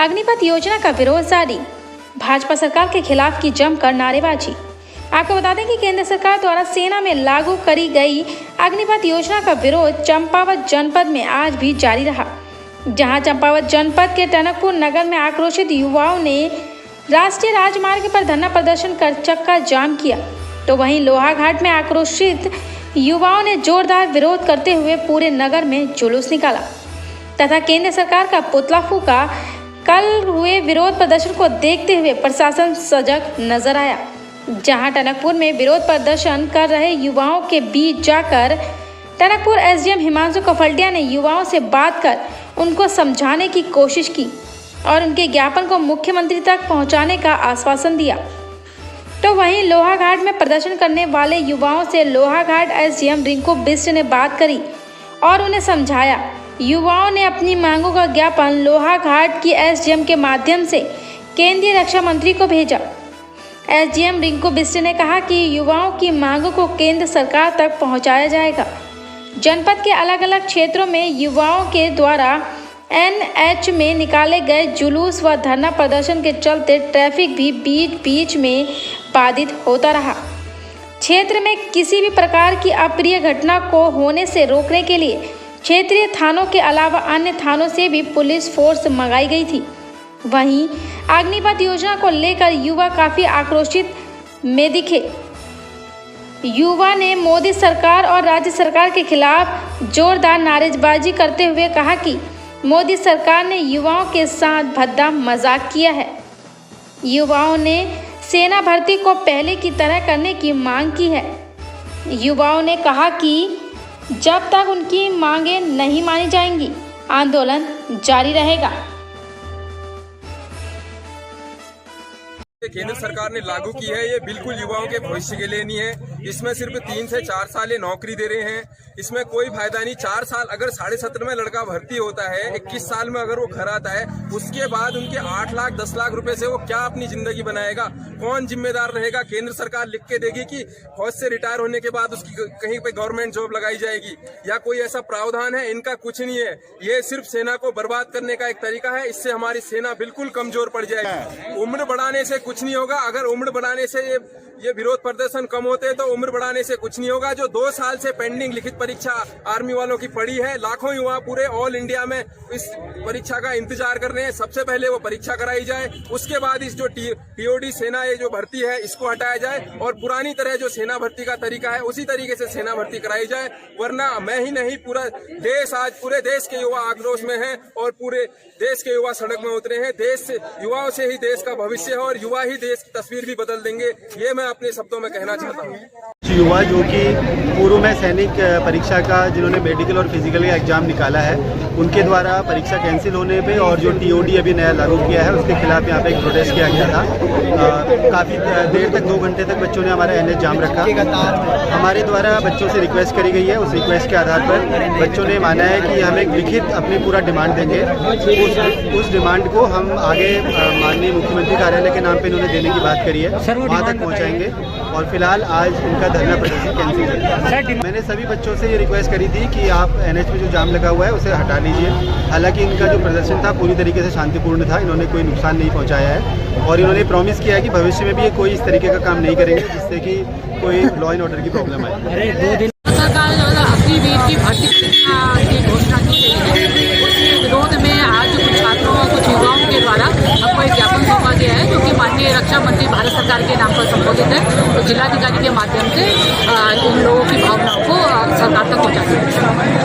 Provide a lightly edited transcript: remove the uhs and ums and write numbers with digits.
अग्निपथ योजना का विरोध जारी, भाजपा सरकार के खिलाफ की जमकर नारेबाजी। आपको बता दें कि केंद्र सरकार द्वारा सेना में लागू करी गई अग्निपथ योजना का विरोध चंपावत जनपद में आज भी जारी रहा, जहां चंपावत जनपद के टनकपुर नगर में आक्रोशित युवाओं ने राष्ट्रीय राजमार्ग पर धरना प्रदर्शन कर चक्का जाम किया, तो वहीं लोहाघाट में आक्रोशित युवाओं ने जोरदार विरोध करते हुए पूरे नगर में जुलूस निकाला तथा केंद्र सरकार का पुतला फूका। कल हुए विरोध प्रदर्शन को देखते हुए प्रशासन सजग नजर आया, जहां टनकपुर में विरोध प्रदर्शन कर रहे युवाओं के बीच जाकर टनकपुर एसडीएम हिमांशु कफल्टिया ने युवाओं से बात कर उनको समझाने की कोशिश की और उनके ज्ञापन को मुख्यमंत्री तक पहुंचाने का आश्वासन दिया। तो वहीं लोहाघाट में प्रदर्शन करने वाले युवाओं से लोहाघाट एसडीएम रिंकू बिष्ट ने बात करी और उन्हें समझाया। युवाओं ने अपनी मांगों का ज्ञापन लोहाघाट की एसडीएम के माध्यम से केंद्रीय रक्षा मंत्री को भेजा। एसडीएम रिंकू बिष्ट ने कहा कि युवाओं की मांगों को केंद्र सरकार तक पहुंचाया जाएगा। जनपद के अलग अलग क्षेत्रों में युवाओं के द्वारा एनएच में निकाले गए जुलूस व धरना प्रदर्शन के चलते ट्रैफिक भी बीच बीच में बाधित होता रहा। क्षेत्र में किसी भी प्रकार की अप्रिय घटना को होने से रोकने के लिए क्षेत्रीय थानों के अलावा अन्य थानों से भी पुलिस फोर्स मंगाई गई थी। वहीं अग्निपथ योजना को लेकर युवा काफी आक्रोशित में दिखे। युवा ने मोदी सरकार और राज्य सरकार के खिलाफ जोरदार नारेबाजी करते हुए कहा कि मोदी सरकार ने युवाओं के साथ भद्दा मजाक किया है। युवाओं ने सेना भर्ती को पहले की तरह करने की मांग की है। युवाओं ने कहा कि जब तक उनकी मांगें नहीं मानी जाएंगी, आंदोलन जारी रहेगा। केंद्र सरकार ने लागू की है, ये बिल्कुल युवाओं के भविष्य के लिए नहीं है। इसमें सिर्फ 3 से 4 साल ये नौकरी दे रहे हैं, इसमें कोई फायदा नहीं। 4 साल अगर 17.5 में लड़का भर्ती होता है, 21 साल में अगर वो घर आता है, उसके बाद उनके 8 लाख 10 लाख रुपए से वो क्या अपनी जिंदगी बनाएगा? कौन जिम्मेदार रहेगा? केंद्र सरकार लिख के देगी कि फौज से रिटायर होने के बाद उसकी कहीं पे गवर्नमेंट जॉब लगाई जाएगी, या कोई ऐसा प्रावधान है? इनका कुछ नहीं है। ये सिर्फ सेना को बर्बाद करने का एक तरीका है। इससे हमारी सेना बिल्कुल कमजोर पड़ जाएगी। उम्र बढ़ाने से कुछ नहीं होगा। अगर उम्र बढ़ाने से ये विरोध प्रदर्शन कम होते तो उम्र बढ़ाने से कुछ नहीं होगा। जो 2 साल से पेंडिंग लिखित परीक्षा आर्मी वालों की पड़ी है, लाखों युवा पूरे ऑल इंडिया में इस परीक्षा का इंतजार कर रहे हैं। सबसे पहले वो परीक्षा कराई जाए, उसके बाद इस जो टीओडी सेना ये जो भर्ती है इसको हटाया जाए और पुरानी तरह जो सेना भर्ती का तरीका है उसी तरीके से सेना भर्ती कराई जाए। वरना मैं ही नहीं, पूरा देश, आज पूरे देश के युवा आक्रोश में है और पूरे देश के युवा सड़क में उतरे हैं। देश से, युवाओं से ही देश का भविष्य है और युवा ही देश की तस्वीर भी बदल देंगे। ये मैं अपने शब्दों में कहना चाहता हूँ। युवा जो कि पूर्व में सैनिक परीक्षा का, जिन्होंने मेडिकल और फिजिकल का एग्जाम निकाला है, उनके द्वारा परीक्षा कैंसिल होने पे और जो टीओडी अभी नया लागू किया है उसके खिलाफ यहाँ पे एक प्रोटेस्ट किया गया था। काफ़ी देर तक 2 घंटे तक बच्चों ने हमारा एनएच जाम रखा। हमारे द्वारा बच्चों से रिक्वेस्ट करी गई है, उस रिक्वेस्ट के आधार पर बच्चों ने माना है कि हम एक लिखित अपनी पूरा डिमांड देंगे। उस डिमांड को हम आगे माननीय मुख्यमंत्री कार्यालय के नाम पे इन्होंने देने की बात करी है, वहाँ तक पहुँचाएंगे। और फिलहाल आज उनका धरना प्रदर्शन कैंसिल है। मैंने सभी बच्चों से ये रिक्वेस्ट करी थी कि आप एनएच में जो जाम लगा हुआ है उसे हटा लीजिए। हालांकि इनका जो प्रदर्शन था पूरी तरीके से शांतिपूर्ण था, इन्होंने कोई नुकसान नहीं पहुंचाया है और इन्होंने प्रॉमिस किया है कि भविष्य में भी ये कोई इस तरीके का काम नहीं करेंगे जिससे कि कोई लॉ एंड ऑर्डर की प्रॉब्लम आए। सरकार अग्निवीर की भर्ती की घोषणा की गई है, उसके विरोध में आज कुछ छात्रों और कुछ युवाओं के द्वारा हमको एक ज्ञापन सौंपा गया है, जो कि माननीय रक्षा मंत्री भारत सरकार के नाम पर संबोधित है। तो जिलाधिकारी के माध्यम से इन लोगों की भावनाओं को सरकार तक पहुँचा सकते हैं।